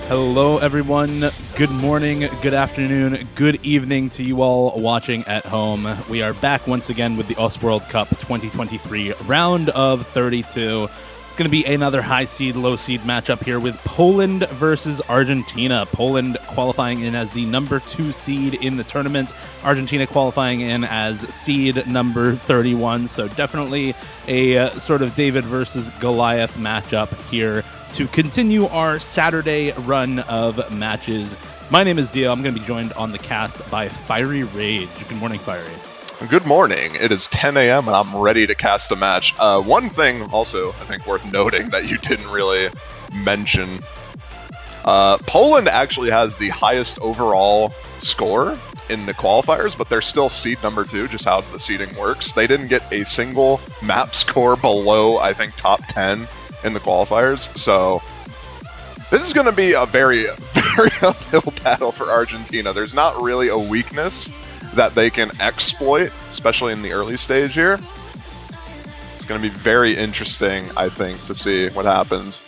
Hello, everyone. Good morning, good afternoon, good evening to you all watching at home. We are back once again with the US World Cup 2023 round of 32. It's going to be another high seed, low seed matchup here with Poland versus Argentina. Poland qualifying in as the number 2 seed in the tournament. Argentina qualifying in as seed number 31. So definitely a sort of David versus Goliath matchup here to continue our Saturday run of matches. My name is Dio. I'm going to be joined on the cast by Fiery Rage. Good morning, Fiery. Good morning. It is 10 a.m. and I'm ready to cast a match. One thing also, I think, worth noting that you didn't really mention. Poland actually has the highest overall score in the qualifiers, but they're still seed number 2, just how the seeding works. They didn't get a single map score below, I think, top 10 in the qualifiers, so this is going to be a very, very uphill battle for Argentina. There's not really a weakness that they can exploit, especially in the early stage here. It's going to be very interesting, I think, to see what happens.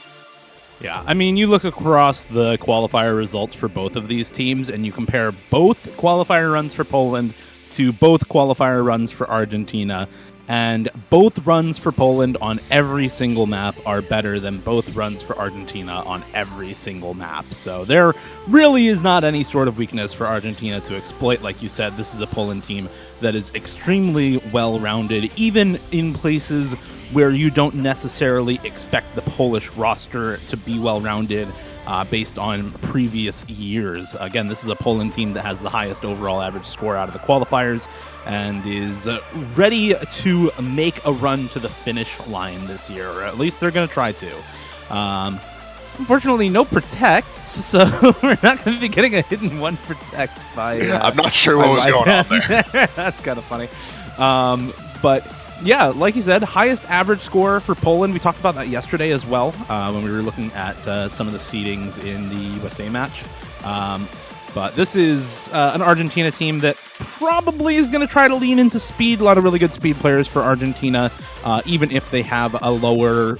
Yeah, I mean, you look across the qualifier results for both of these teams, and you compare both qualifier runs for Poland to both qualifier runs for Argentina, and both runs for Poland on every single map are better than both runs for Argentina on every single map. So there really is not any sort of weakness for Argentina to exploit. Like you said, this is a Poland team that is extremely well-rounded, even in places where you don't necessarily expect the Polish roster to be well-rounded based on previous years. Again, this is a Poland team that has the highest overall average score out of the qualifiers and is ready to make a run to the finish line this year, or at least they're going to try to. Unfortunately, no protects, so we're not going to be getting a hidden one protect by... I'm not sure what was going on there. That's kind of funny. But yeah, like you said, highest average score for Poland. We talked about that yesterday as well when we were looking at some of the seedings in the USA match. But this is an Argentina team that probably is going to try to lean into speed. A lot of really good speed players for Argentina, even if they have a lower,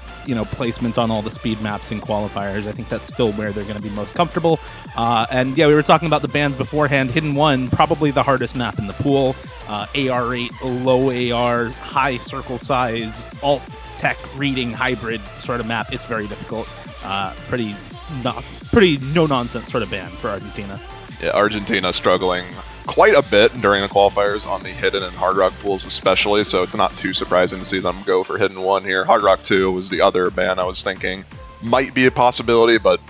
placement on all the speed maps in qualifiers. I think that's still where they're going to be most comfortable. And yeah, we were talking about the bans beforehand. Hidden 1, probably the hardest map in the pool. AR8, low AR, high circle size, alt tech reading hybrid sort of map. It's very difficult. Pretty no-nonsense sort of ban for Argentina. Yeah, Argentina struggling quite a bit during the qualifiers on the Hidden and Hard Rock pools especially, so it's not too surprising to see them go for Hidden 1 here. Hard Rock 2 was the other ban I was thinking might be a possibility, but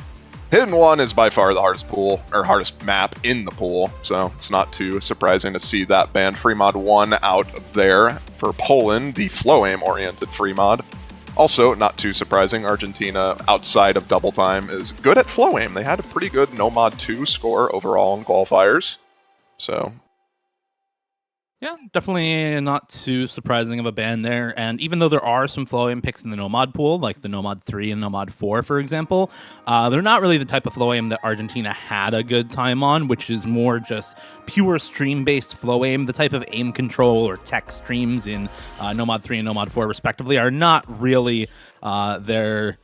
Hidden 1 is by far the hardest pool, or hardest map in the pool, so it's not too surprising to see that ban. Free mod 1 out there for Poland, the flow aim-oriented free mod. Also, not too surprising, Argentina, outside of double time, is good at flow aim. They had a pretty good no mod 2 score overall in qualifiers, so... Yeah, definitely not too surprising of a ban there. And even though there are some flow aim picks in the Nomad pool, like the Nomad 3 and Nomad 4, for example, they're not really the type of flow aim that Argentina had a good time on, which is more just pure stream-based flow aim. The type of aim control or tech streams in Nomad 3 and Nomad 4, respectively, are not really their,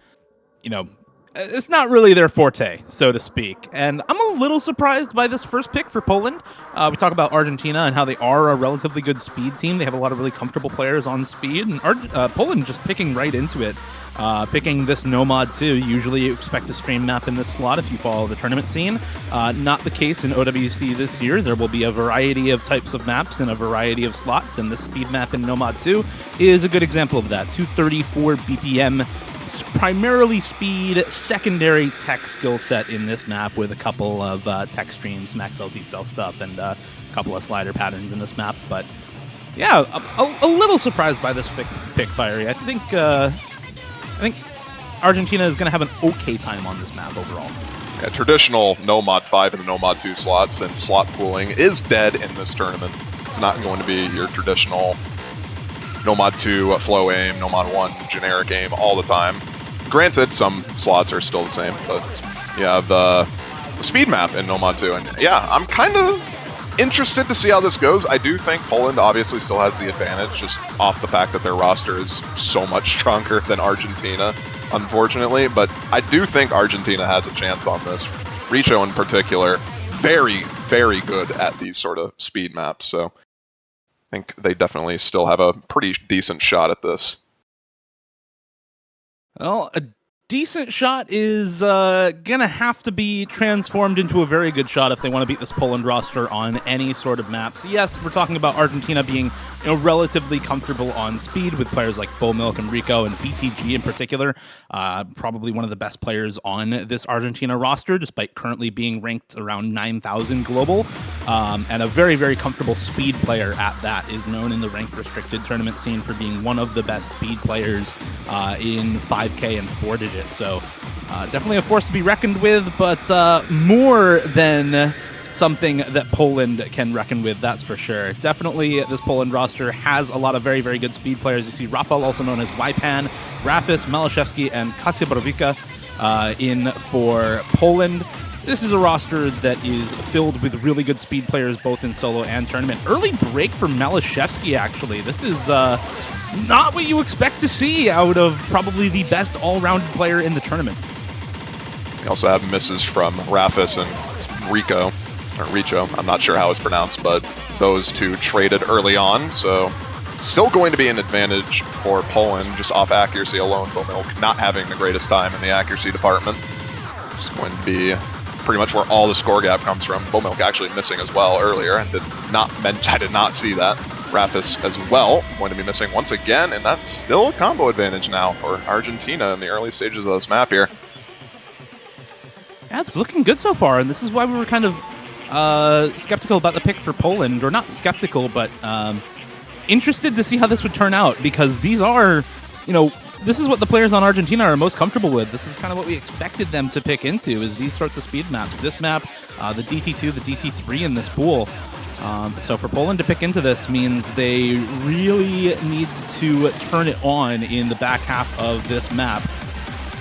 it's not really their forte, so to speak. And I'm a little surprised by this first pick for Poland. We talk about Argentina and how they are a relatively good speed team. They have a lot of really comfortable players on speed. And Poland just picking right into it. Picking this Nomad 2. Usually you expect a stream map in this slot if you follow the tournament scene. Not the case in OWC this year. There will be a variety of types of maps and a variety of slots. And this speed map in Nomad 2 is a good example of that. 234 BPM. Primarily speed, secondary tech skill set in this map with a couple of tech streams, max LT cell stuff, and a couple of slider patterns in this map. But yeah, a little surprised by this pick, Fiery. I think Argentina is going to have an okay time on this map overall. Yeah, traditional Nomad 5 and Nomad 2 slots and slot pooling is dead in this tournament. It's not going to be your traditional Nomad 2 flow aim, Nomad 1 generic aim all the time. Granted, some slots are still the same, but you have the speed map in Nomad 2. And yeah, I'm kind of interested to see how this goes. I do think Poland obviously still has the advantage just off the fact that their roster is so much stronger than Argentina. unfortunately, but I do think Argentina has a chance on this. Richo in particular, very, very good at these sort of speed maps, so I think they definitely still have a pretty decent shot at this. Well, a decent shot is gonna have to be transformed into a very good shot if they want to beat this Poland roster on any sort of maps. Yes, we're talking about Argentina being relatively comfortable on speed with players like Milk and Rico and BTG in particular. Probably one of the best players on this Argentina roster, despite currently being ranked around 9,000 global. And a very, very comfortable speed player at that, is known in the rank restricted tournament scene for being one of the best speed players in 5K and 4 digits. So definitely a force to be reckoned with, but more than something that Poland can reckon with, that's for sure. Definitely this Poland roster has a lot of very, very good speed players. You see Rafał, also known as Wypan, Rafis, Malashevsky, and Kasia Borowica in for Poland. This is a roster that is filled with really good speed players, both in solo and tournament. Early break for Malashevsky, actually. This is not what you expect to see out of probably the best all-rounded player in the tournament. We also have misses from Rafis and Rico, or Richo, I'm not sure how it's pronounced, but those two traded early on, so still going to be an advantage for Poland, just off accuracy alone. Milk not having the greatest time in the accuracy department. It's going to be pretty much where all the score gap comes from. Milk actually missing as well earlier, and I did not see that. Rafis as well, going to be missing once again, and that's still a combo advantage now for Argentina in the early stages of this map here. Yeah, it's looking good so far, and this is why we were kind of skeptical about the pick for Poland, or not skeptical, but interested to see how this would turn out, because these are, this is what the players on Argentina are most comfortable with. This is kind of what we expected them to pick into, is these sorts of speed maps. This map, the DT2, the DT3 in this pool. So for Poland to pick into this means they really need to turn it on in the back half of this map.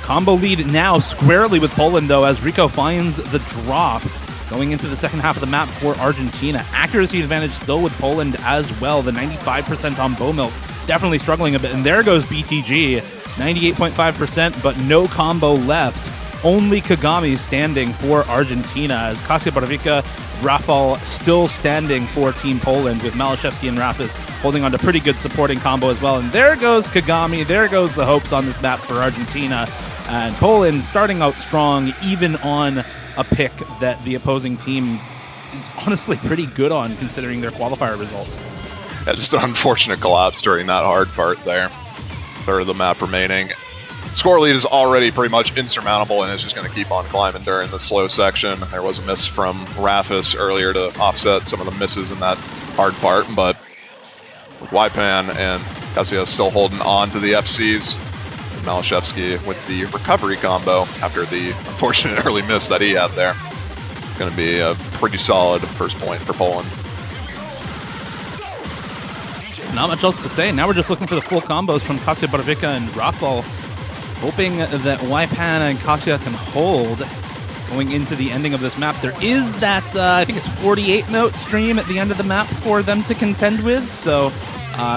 Combo lead now squarely with Poland, though, as Rico finds the drop going into the second half of the map for Argentina. Accuracy advantage still with Poland as well. The 95% on Milk definitely struggling a bit. And there goes BTG, 98.5%, but no combo left. Only Kagami standing for Argentina, as Kasia Borowica, Rafał still standing for Team Poland, with Malashevsky and Rafis holding on to pretty good supporting combo as well. And there goes Kagami, there goes the hopes on this map for Argentina. And Poland starting out strong, even on a pick that the opposing team is honestly pretty good on, considering their qualifier results. Yeah, just an unfortunate collapse during that hard part there. Third of the map remaining. Score lead is already pretty much insurmountable, and it's just going to keep on climbing during the slow section. There was a miss from Rafis earlier to offset some of the misses in that hard part, but with Wypan and Kasia still holding on to the FCs, Malashevsky with the recovery combo after the unfortunate early miss that he had there. It's going to be a pretty solid first point for Poland. Not much else to say. Now we're just looking for the full combos from Kasia Borowica and Rafał, hoping that Wypan and Kasia can hold going into the ending of this map. There is that, I think it's 48-note stream at the end of the map for them to contend with, so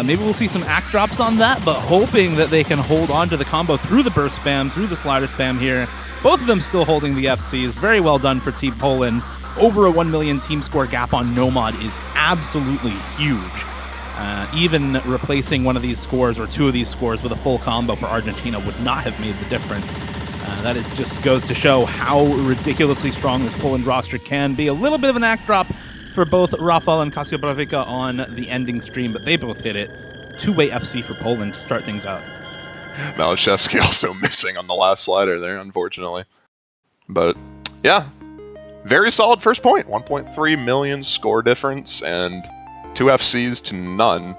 maybe we'll see some act drops on that, but hoping that they can hold on to the combo through the burst spam, through the slider spam here. Both of them still holding the FCs. Very well done for Team Poland. Over a 1 million team score gap on Nomad is absolutely huge. Even replacing one of these scores or two of these scores with a full combo for Argentina would not have made the difference. That just goes to show how ridiculously strong this Poland roster can be. A little bit of an act drop for both Rafał and Kasia Borowica on the ending stream, but they both hit it. Two-way FC for Poland to start things out. Malashevsky also missing on the last slider there, unfortunately. But yeah, very solid first point. 1.3 million score difference and 2 FCs to none.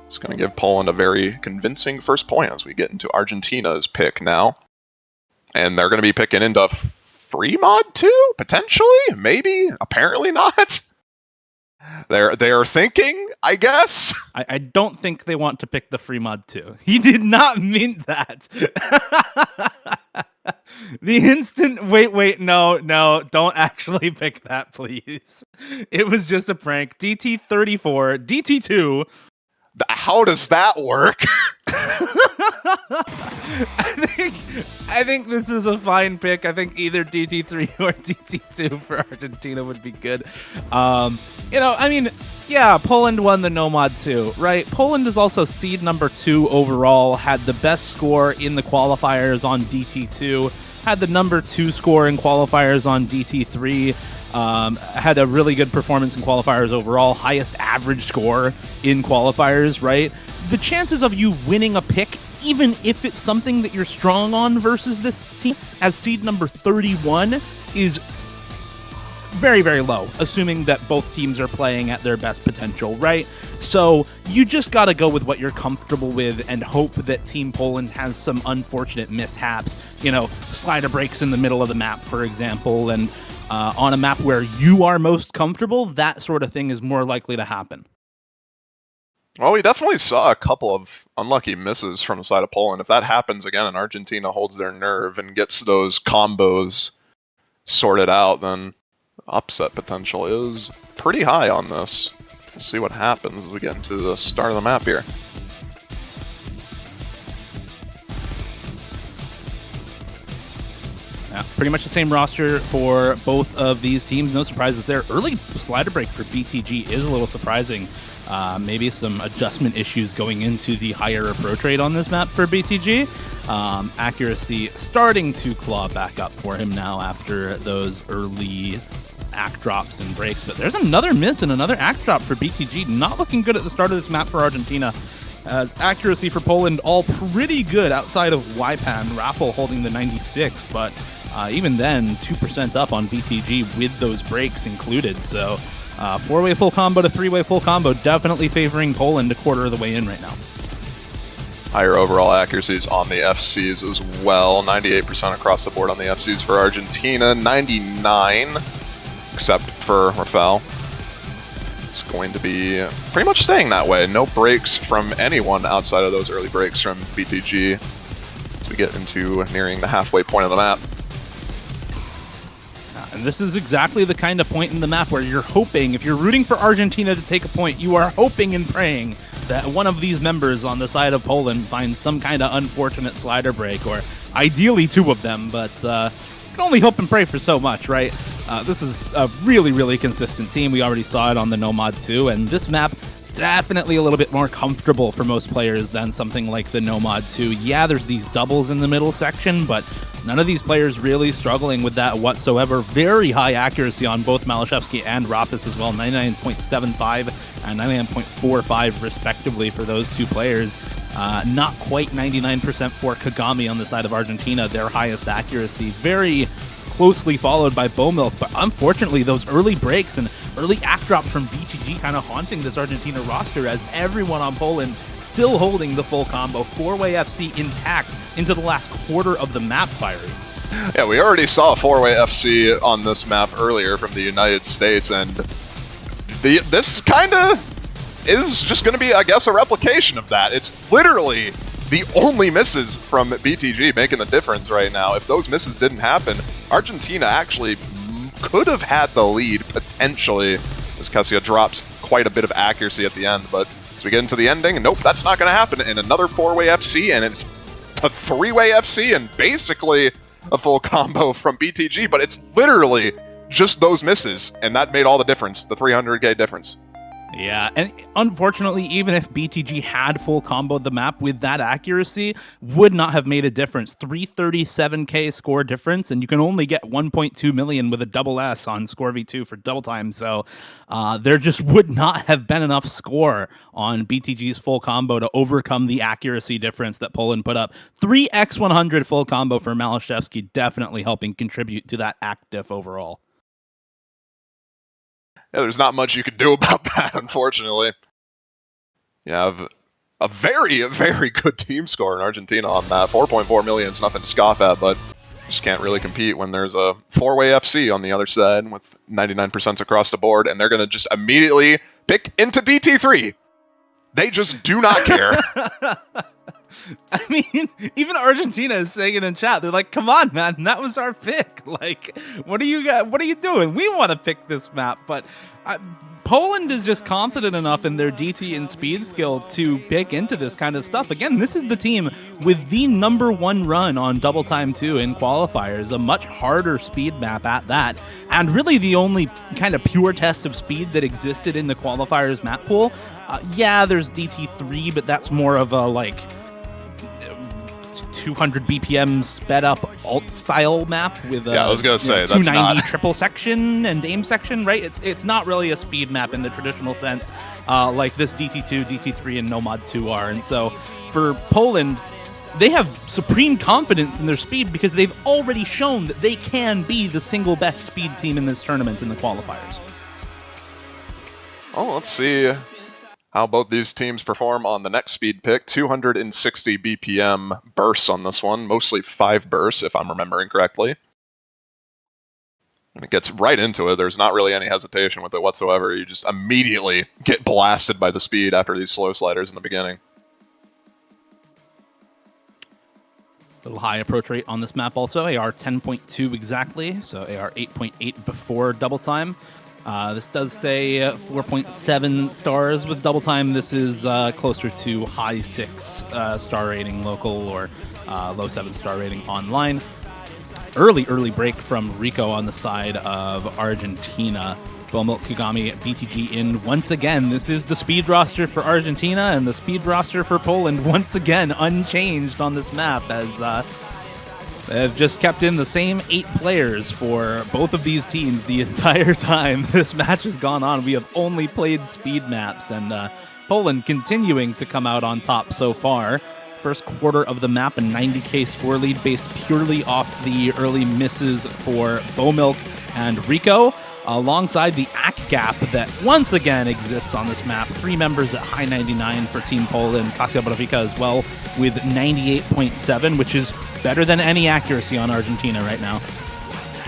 It's going to give Poland a very convincing first point as we get into Argentina's pick now. And they're going to be picking into free mod 2, potentially? Maybe? Apparently not. They are thinking, I guess. I don't think they want to pick the free mod 2. He did not mean that. The instant, wait, no, don't actually pick that, please. It was just a prank. DT34, DT2. How does that work? I I think this is a fine pick. I think either DT3 or DT2 for Argentina would be good. I mean, yeah, Poland won the No-Mod 2, right? Poland is also seed number 2 overall, had the best score in the qualifiers on DT2, had the number 2 score in qualifiers on DT3, had a really good performance in qualifiers overall, highest average score in qualifiers, right? The chances of you winning a pick, even if it's something that you're strong on versus this team as seed number 31, is very, very low, assuming that both teams are playing at their best potential, right? So you just got to go with what you're comfortable with and hope that Team Poland has some unfortunate mishaps, slider breaks in the middle of the map, for example, and on a map where you are most comfortable, that sort of thing is more likely to happen. Well, we definitely saw a couple of unlucky misses from the side of Poland. If that happens again and Argentina holds their nerve and gets those combos sorted out, then upset potential is pretty high on this. We'll see what happens as we get into the start of the map here. Yeah, pretty much the same roster for both of these teams. No surprises there. Early slider break for BTG is a little surprising. Maybe some adjustment issues going into the higher approach rate on this map for BTG. Accuracy starting to claw back up for him now after those early act drops and breaks. But there's another miss and another act drop for BTG. Not looking good at the start of this map for Argentina. Accuracy for Poland all pretty good outside of YPAN. Raffle holding the 96, but even then 2% up on BTG with those breaks included. So 4-way full combo to 3-way full combo, definitely favoring Poland a quarter of the way in right now. Higher overall accuracies on the FCs as well. 98% across the board on the FCs for Argentina. 99, except for Rafael. It's going to be pretty much staying that way. No breaks from anyone outside of those early breaks from BTG as we get into nearing the halfway point of the map. And this is exactly the kind of point in the map where you're hoping, if you're rooting for Argentina to take a point, you are hoping and praying that one of these members on the side of Poland finds some kind of unfortunate slider break, or ideally two of them, but you can only hope and pray for so much, right? This is a really, really consistent team. We already saw it on the No-Mod 2, and this map definitely a little bit more comfortable for most players than something like the No-Mod 2. Yeah, there's these doubles in the middle section, but none of these players really struggling with that whatsoever. Very high accuracy on both Malashevsky and Rapis as well, 99.75 and 99.45 respectively for those two players. Not quite 99% for Kagami on the side of Argentina, their highest accuracy. Very closely followed by Bomilk, but unfortunately those early breaks and early act drops from BTG kind of haunting this Argentina roster as everyone on Poland still holding the full combo. 4-way FC intact into the last quarter of the map, Fiery. Yeah, we already saw a 4-way FC on this map earlier from the United States, and this kind of is just going to be, I guess, a replication of that. It's literally the only misses from BTG making the difference right now. If those misses didn't happen, Argentina actually could have had the lead, potentially, as Kessia drops quite a bit of accuracy at the end, but as we get into the ending, nope, that's not going to happen. And another 4-way FC, and it's a 3-way FC, and basically a full combo from BTG, but it's literally just those misses, and that made all the difference, the 300k difference. Yeah, and unfortunately, even if BTG had full comboed the map with that accuracy, would not have made a difference. 337k score difference, and you can only get 1.2 million with a double S on Score V2 for double time, so there just would not have been enough score on BTG's full combo to overcome the accuracy difference that Poland put up. 3x100 full combo for Malashevsky, definitely helping contribute to that act diff overall. Yeah, there's not much you can do about that, unfortunately. You have a very, very good team score in Argentina on that. 4.4 million is nothing to scoff at, but just can't really compete when there's a 4-way FC on the other side with 99% across the board, and they're going to just immediately pick into DT3. They just do not care. I mean, even Argentina is saying it in chat. They're like, "Come on, man, that was our pick. Like, what are you doing? We want to pick this map." But Poland is just confident enough in their DT and speed skill to pick into this kind of stuff. Again, this is the team with the #1 run on Double Time 2 in qualifiers, a much harder speed map at that, and really the only kind of pure test of speed that existed in the qualifiers map pool. Yeah, there's DT3, but that's more of a, like, 200 BPM sped up alt style map with I was gonna say, 290 that's not triple section and aim section, right? It's not really a speed map in the traditional sense, like this DT2, DT3, and Nomad 2 are. And so for Poland, they have supreme confidence in their speed because they've already shown that they can be the single best speed team in this tournament in the qualifiers. Oh, let's see how both these teams perform on the next speed pick. 260 BPM bursts on this one, mostly 5 bursts, if I'm remembering correctly. And it gets right into it. There's not really any hesitation with it whatsoever. You just immediately get blasted by the speed after these slow sliders in the beginning. Little high approach rate on this map also, AR 10.2 exactly, so AR 8.8 before double time. This does say 4.7 stars with double time. This is closer to high 6 star rating local or low 7 star rating online. Early break from Rico on the side of Argentina. Bomilk, Kagami, BTG in once again. This is the speed roster for Argentina and the speed roster for Poland once again unchanged on this map, as they've just kept in the same 8 players for both of these teams the entire time this match has gone on. We have only played speed maps, and Poland continuing to come out on top so far. First quarter of the map, a 90k score lead based purely off the early misses for Bomilk and Rico, alongside the AC gap that once again exists on this map. 3 members at high 99 for Team Poland, Kasia Borowica as well with 98.7, which is better than any accuracy on Argentina right now.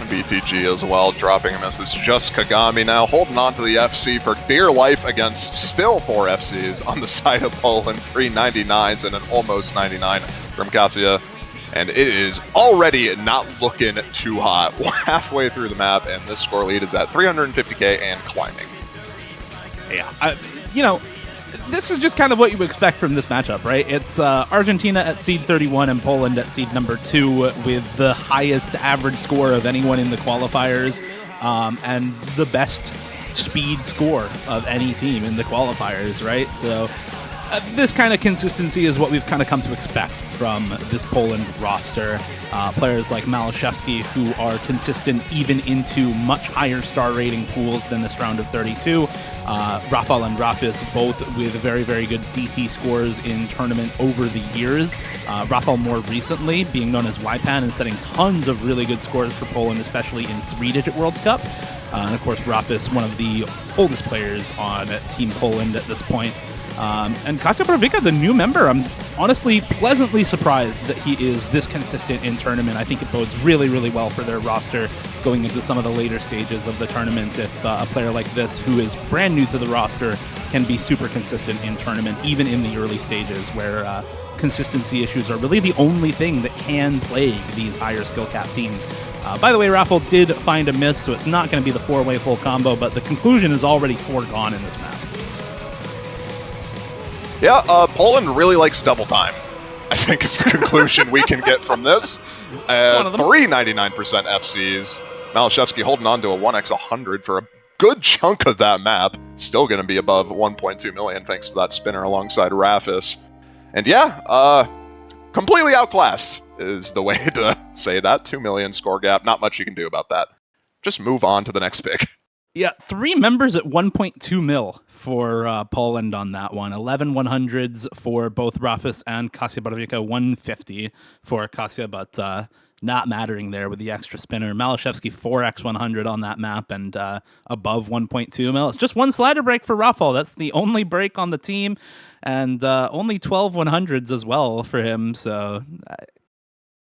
BTG as well, dropping a message. Just Kagami now, holding on to the FC for dear life against still 4 FCs on the side of Poland. 3 99s and an almost 99 from Kasia. And it is already not looking too hot. Halfway through the map, and this score lead is at 350k and climbing. Yeah, this is just kind of what you expect from this matchup, right? It's Argentina at seed 31 and Poland at seed number 2 with the highest average score of anyone in the qualifiers, and the best speed score of any team in the qualifiers, right? So this kind of consistency is what we've kind of come to expect from this Poland roster. Players like Malashevsky, who are consistent even into much higher star rating pools than this round of 32. Rafał and Rafis, both with very, very good DT scores in tournament over the years. Rafał more recently, being known as Ypan, and setting tons of really good scores for Poland, especially in 3-digit World Cup. And of course, Rafis, one of the oldest players on Team Poland at this point. And Kasia Borowica, the new member, I'm honestly pleasantly surprised that he is this consistent in tournament. I think it bodes really, really well for their roster going into some of the later stages of the tournament. If a player like this, who is brand new to the roster, can be super consistent in tournament, even in the early stages where consistency issues are really the only thing that can plague these higher skill cap teams. By the way, Rafał did find a miss, so it's not going to be the 4-way full combo, but the conclusion is already foregone in this map. Yeah, Poland really likes double time, I think is the conclusion we can get from this. 399% FCs. Malashevsky holding on to a 1x100 for a good chunk of that map. Still going to be above 1.2 million thanks to that spinner alongside Rafis. And yeah, completely outclassed is the way to say that. 2 million score gap. Not much you can do about that. Just move on to the next pick. Yeah, 3 members at 1.2 mil for Poland on that one. 11 100s for both Rafis and Kasia Borowica. 150 for Kasia, but not mattering there with the extra spinner. Malashevsky 4x100 on that map and above 1.2 mil. It's just one slider break for Rafał. That's the only break on the team, and only 12 100s as well for him. So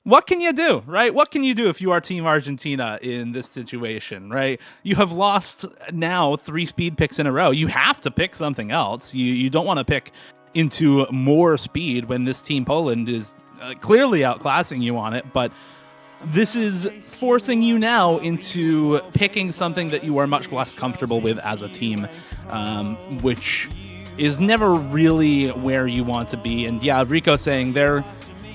what can you do, right? What can you do if you are Team Argentina in this situation, right? You have lost now 3 speed picks in a row. You have to pick something else. You don't want to pick into more speed when this Team Poland is clearly outclassing you on it, but this is forcing you now into picking something that you are much less comfortable with as a team, which is never really where you want to be. And yeah, Rico saying they're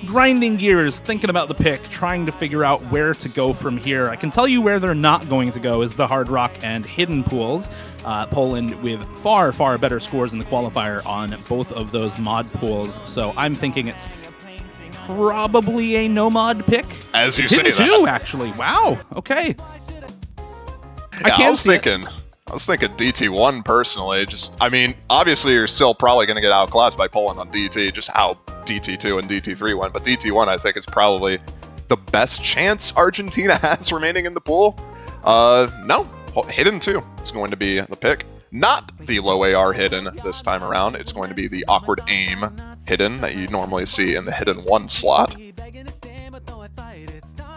grinding gears, thinking about the pick, trying to figure out where to go from here. I can tell you where they're not going to go is the Hard Rock and Hidden pools. Poland with far, far better scores in the qualifier on both of those mod pools. So I'm thinking it's probably a no mod pick. As you it's say Hidden that. too, actually. Wow. Okay. Yeah, I was thinking DT1 personally. I mean, obviously you're still probably going to get outclassed by Poland on DT, just how DT2 and DT3 went. But DT1, I think, is probably the best chance Argentina has remaining in the pool. No, Hidden 2 is going to be the pick. Not the low AR Hidden this time around. It's going to be the awkward aim Hidden that you normally see in the Hidden 1 slot.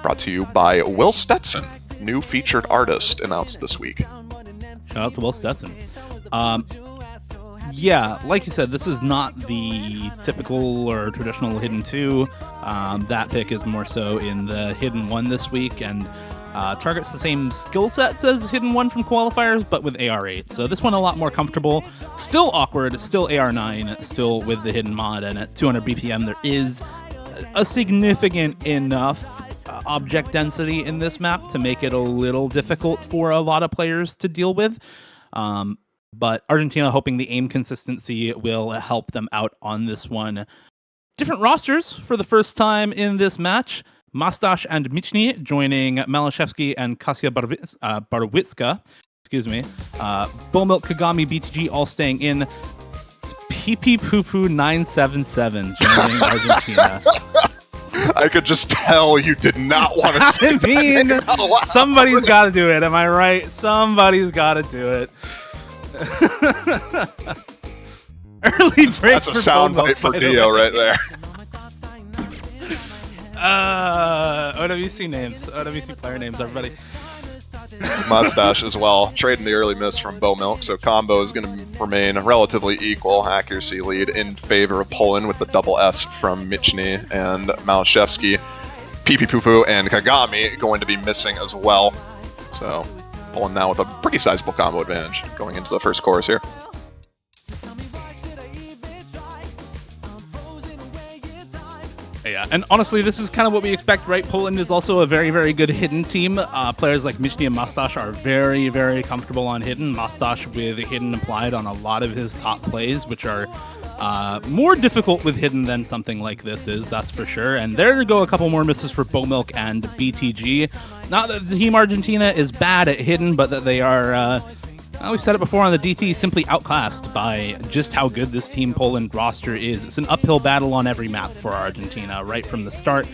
Brought to you by Will Stetson, new featured artist announced this week. Shout out to Will Stetson. Yeah, like you said, this is not the typical or traditional Hidden 2. That pick is more so in the Hidden 1 this week, and targets the same skill sets as Hidden 1 from qualifiers, but with AR8. So this one a lot more comfortable. Still awkward, still AR9, still with the Hidden mod, and at 200 BPM there is a significant enough object density in this map to make it a little difficult for a lot of players to deal with. But Argentina hoping the aim consistency will help them out on this one. Different rosters for the first time in this match. Mastash and Michny joining Malashevsky and Kasia Barwitska. Excuse me. Bullmilk, Kagami, BTG all staying in. vv1962618853 joining Argentina. I could just tell you did not want to say I mean, somebody's got to do it. Am I right? Somebody's got to do it. Early break. That's a soundbite for Dio right there. OWC names. OWC player names, everybody. Mustache as well. Trading the early miss from Bowmilk, so combo is going to remain relatively equal. Accuracy lead in favor of Poland with the double S from Michny and Malashevsky. PP Poo and Kagami going to be missing as well. So Poland now with a pretty sizable combo advantage going into the first chorus here. Yeah, and honestly, this is kind of what we expect, right? Poland is also a very, very good Hidden team. Players like Michny and Mustache are very, very comfortable on Hidden. Mustache with Hidden applied on a lot of his top plays, which are more difficult with Hidden than something like this is, that's for sure. And there go a couple more misses for Bowmilk and BTG. Not that the Team Argentina is bad at Hidden, but that they are... we've said it before on the DT, simply outclassed by just how good this Team Poland roster is. It's an uphill battle on every map for Argentina right from the start.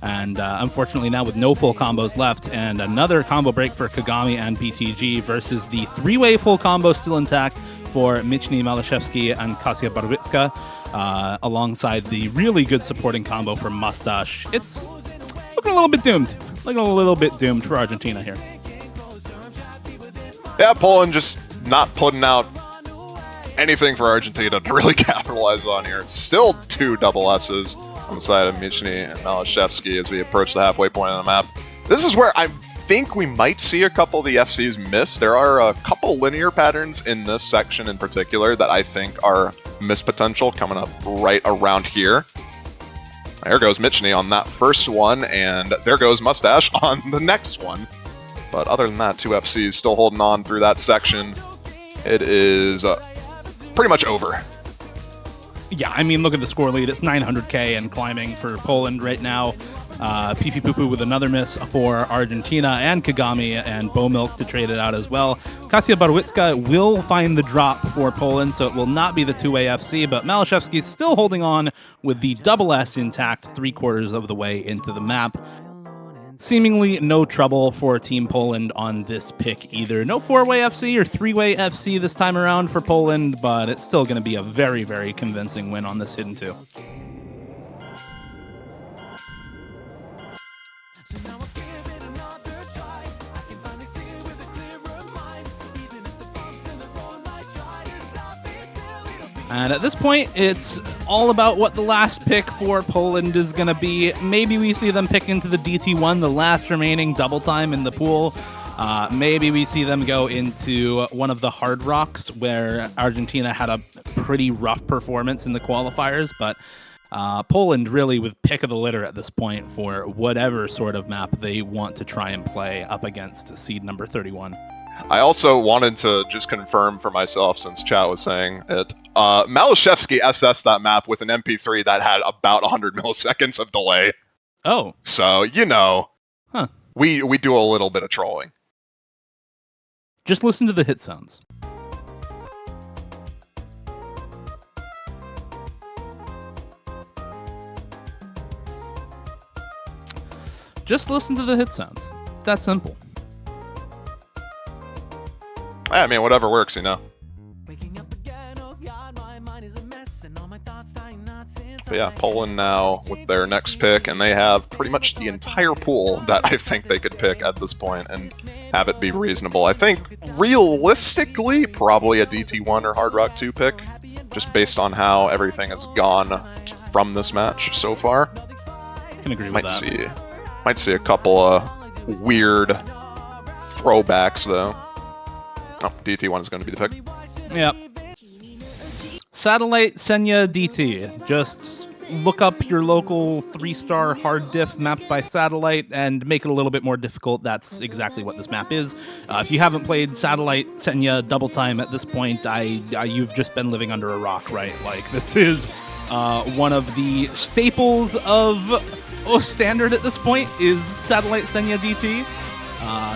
And unfortunately now with no full combos left and another combo break for Kagami and BTG versus the three-way full combo still intact for Michny, Malashevsky, and Kasia Barwitska, alongside the really good supporting combo for Mustache. It's looking a little bit doomed. Looking a little bit doomed for Argentina here. Yeah, Poland just not putting out anything for Argentina to really capitalize on here. Still two double S's on the side of Michny and Malashevsky as we approach the halfway point of the map. This is where I think we might see a couple of the FCs miss. There are a couple linear patterns in this section in particular that I think are miss potential coming up right around here. There goes Michny on that first one, and there goes Mustache on the next one. But other than that, two FCs still holding on through that section. It is pretty much over. Yeah, I mean, look at the score lead. It's 900k and climbing for Poland right now. PP Poo with another miss for Argentina, and Kagami and Bowmilk to trade it out as well. Kasia Barwitska will find the drop for Poland, so it will not be the two-way FC, but Malashevsky still holding on with the double S intact 3/4 of the way into the map. Seemingly no trouble for Team Poland on this pick either. No four-way FC or three-way FC this time around for Poland, but it's still going to be a very, very convincing win on this Hidden 2. And at this point, it's all about what the last pick for Poland is going to be. Maybe we see them pick into the DT1, the last remaining double time in the pool. Maybe we see them go into one of the hard rocks where Argentina had a pretty rough performance in the qualifiers, but Poland really with pick of the litter at this point for whatever sort of map they want to try and play up against seed number 31. I also wanted to just confirm for myself, since chat was saying it, Malashevsky assessed that map with an MP3 that had about 100 milliseconds of delay. Oh. So, we do a little bit of trolling. Just listen to the hit sounds. Just listen to the hit sounds. That simple. I mean, whatever works, But yeah, Poland now with their next pick, and they have pretty much the entire pool that I think they could pick at this point and have it be reasonable. I think, realistically, probably a DT1 or Hard Rock 2 pick, just based on how everything has gone from this match so far. Can agree with that. Might see a couple of weird throwbacks, though. Oh, DT1 is going to be the pick. Yep. Satellite Senya DT. Just look up your local 3-star hard diff mapped by satellite and make it a little bit more difficult. That's exactly what this map is. If you haven't played Satellite Senya double time at this point, you've just been living under a rock, right? Like, this is one of the staples of standard at this point is Satellite Senya DT.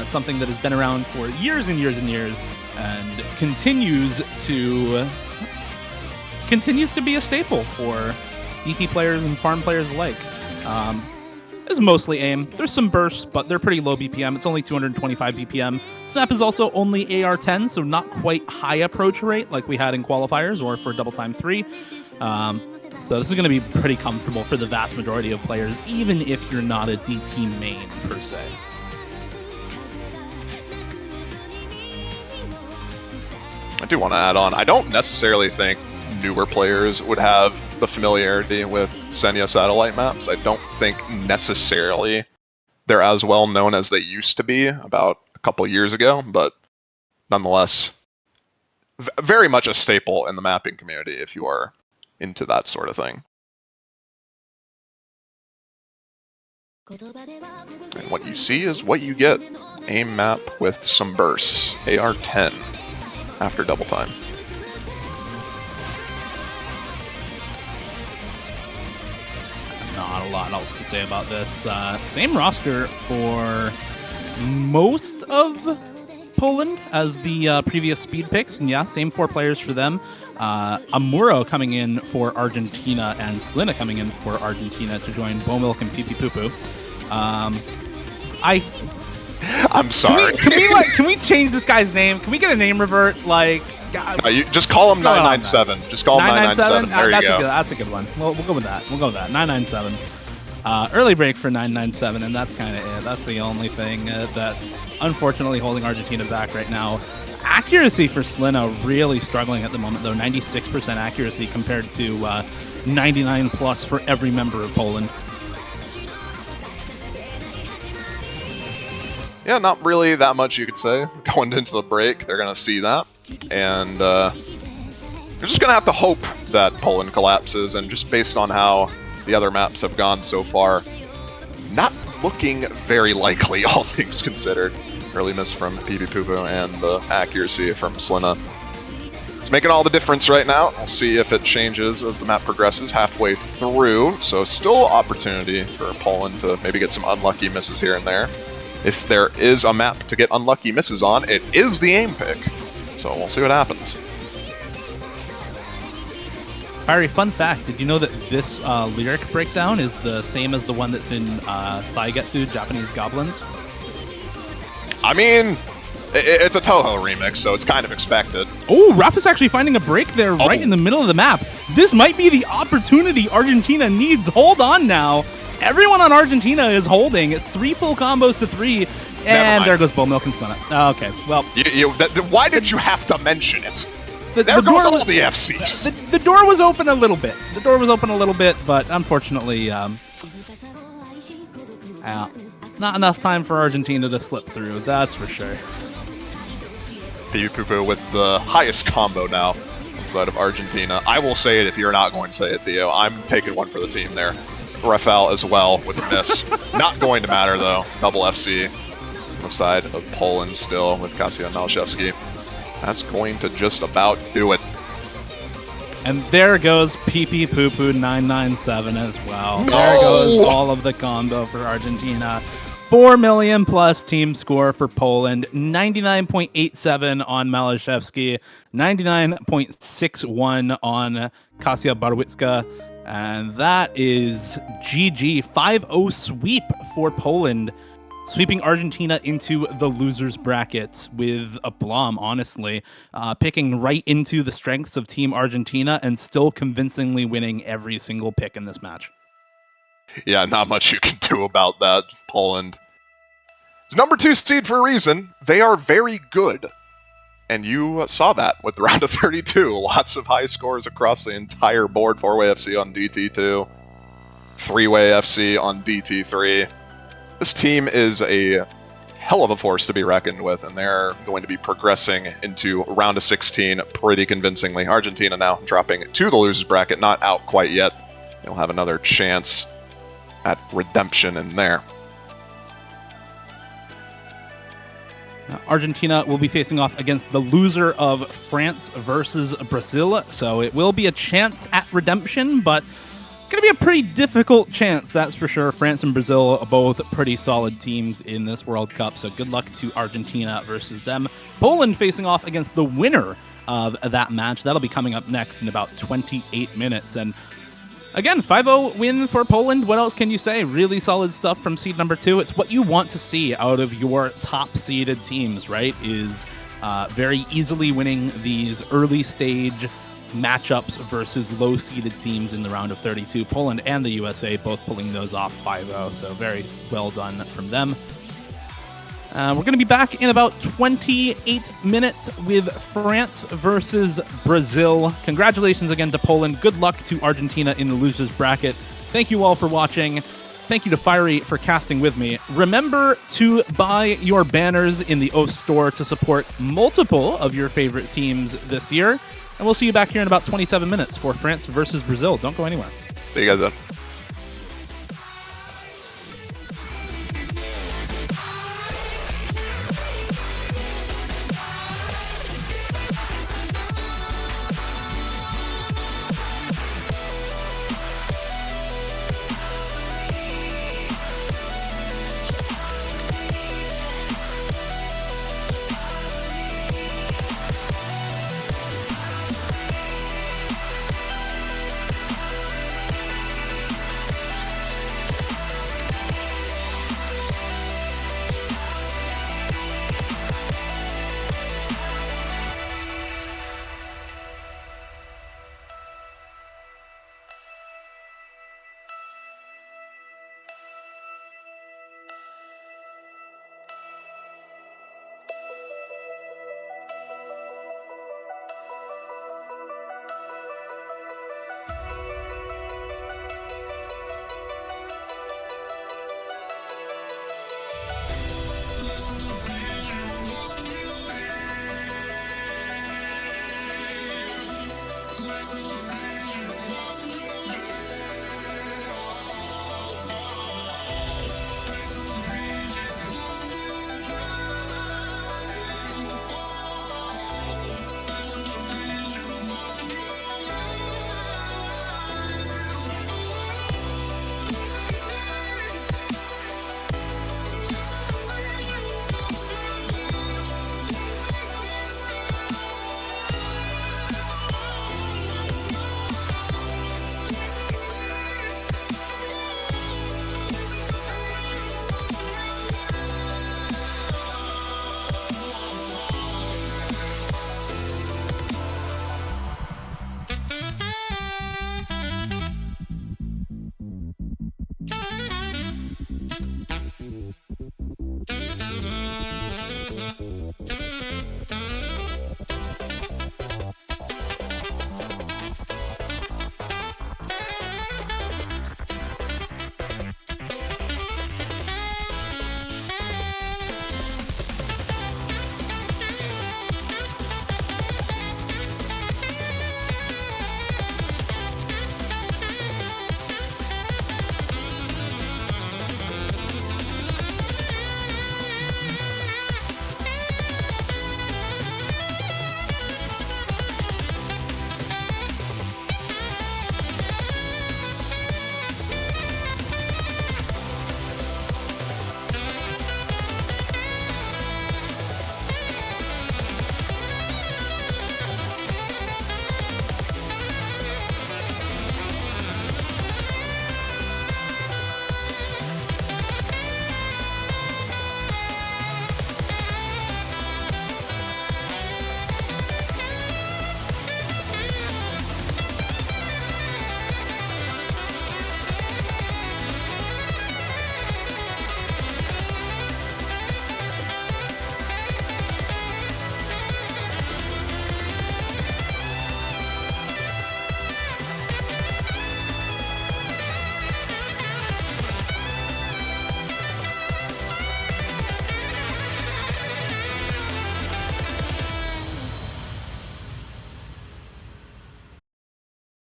Something that has been around for years and years and years and continues to be a staple for DT players and farm players alike. It's mostly aim. There's some bursts, but they're pretty low BPM. It's only 225 BPM. This map is also only AR10, so not quite high approach rate like we had in qualifiers or for Double Time 3. So this is going to be pretty comfortable for the vast majority of players, even if you're not a DT main per se. I do want to add on, I don't necessarily think newer players would have the familiarity with Senya satellite maps. I don't think necessarily they're as well known as they used to be about a couple years ago, but nonetheless, very much a staple in the mapping community if you are into that sort of thing. And what you see is what you get. Aim map with some bursts. AR-10 after double time. Not a lot else to say about this. Same roster for most of Poland as the previous speed picks. And yeah, same 4 players for them. Amuro coming in for Argentina and Slina coming in for Argentina to join Bomilk and Pee Poo Poo. I'm sorry. Can we change this guy's name? Can we get a name revert? Like, no, you just call him 997. Just call him 997. There you go. That's a good one. We'll go with that. 997. Early break for 997, and that's kind of it. That's the only thing that's unfortunately holding Argentina back right now. Accuracy for Slina really struggling at the moment, though. 96% accuracy compared to 99 plus for every member of Poland. Yeah, not really that much you could say. Going into the break, they're going to see that. And they're just going to have to hope that Poland collapses. And just based on how the other maps have gone so far, not looking very likely, all things considered. Early miss from Pee Poo Poo and the accuracy from Slina. It's making all the difference right now. We'll see if it changes as the map progresses halfway through. So still opportunity for Poland to maybe get some unlucky misses here and there. If there is a map to get unlucky misses on, it is the aim pick. So we'll see what happens. Fiery, fun fact, did you know that this lyric breakdown is the same as the one that's in Saigetsu, Japanese Goblins? I mean, it's a Toho remix, so it's kind of expected. Oh, Raf is actually finding a break there right in the middle of the map. This might be the opportunity Argentina needs. Hold on now. Everyone on Argentina is holding. It's 3 full combos to 3, and there goes Bomilk and Slina. Okay, well. Why did you have to mention it? There goes all the FCs. The door was open a little bit. The door was open a little bit, but unfortunately, not enough time for Argentina to slip through. That's for sure. vv with the highest combo now inside of Argentina. I will say it if you're not going to say it, Theo. I'm taking one for the team there. Rafael as well with a miss. Not going to matter, though. Double FC on the side of Poland still with Kasia Malashevsky. That's going to just about do it. And there goes PP Poo Poo 997 as well. No! There goes all of the combo for Argentina. 4 million plus team score for Poland. 99.87 on Malashevsky. 99.61 on Kasia Barwicka. And that is GG. 5-0 sweep for Poland. Sweeping Argentina into the losers bracket with aplomb, honestly. Picking right into the strengths of Team Argentina and still convincingly winning every single pick in this match. Yeah, not much you can do about that, Poland. It's number 2 seed for a reason. They are very good. And you saw that with the round of 32. Lots of high scores across the entire board. 4-way FC on DT2. 3-way FC on DT3. This team is a hell of a force to be reckoned with, and they're going to be progressing into round of 16 pretty convincingly. Argentina now dropping to the losers bracket, not out quite yet. They'll have another chance at redemption in there. Argentina will be facing off against the loser of France versus Brazil, so it will be a chance at redemption, but going to be a pretty difficult chance, that's for sure. France and Brazil are both pretty solid teams in this World Cup, so good luck to Argentina versus them. Poland facing off against the winner of that match. That'll be coming up next in about 28 minutes, and again, 5-0 win for Poland. What else can you say? Really solid stuff from seed number 2. It's what you want to see out of your top-seeded teams, right? Is very easily winning these early stage matchups versus low-seeded teams in the round of 32. Poland and the USA both pulling those off 5-0, so very well done from them. We're going to be back in about 28 minutes with France versus Brazil. Congratulations again to Poland. Good luck to Argentina in the losers bracket. Thank you all for watching. Thank you to Fiery for casting with me. Remember to buy your banners in the OS store to support multiple of your favorite teams this year. And we'll see you back here in about 27 minutes for France versus Brazil. Don't go anywhere. See you guys then.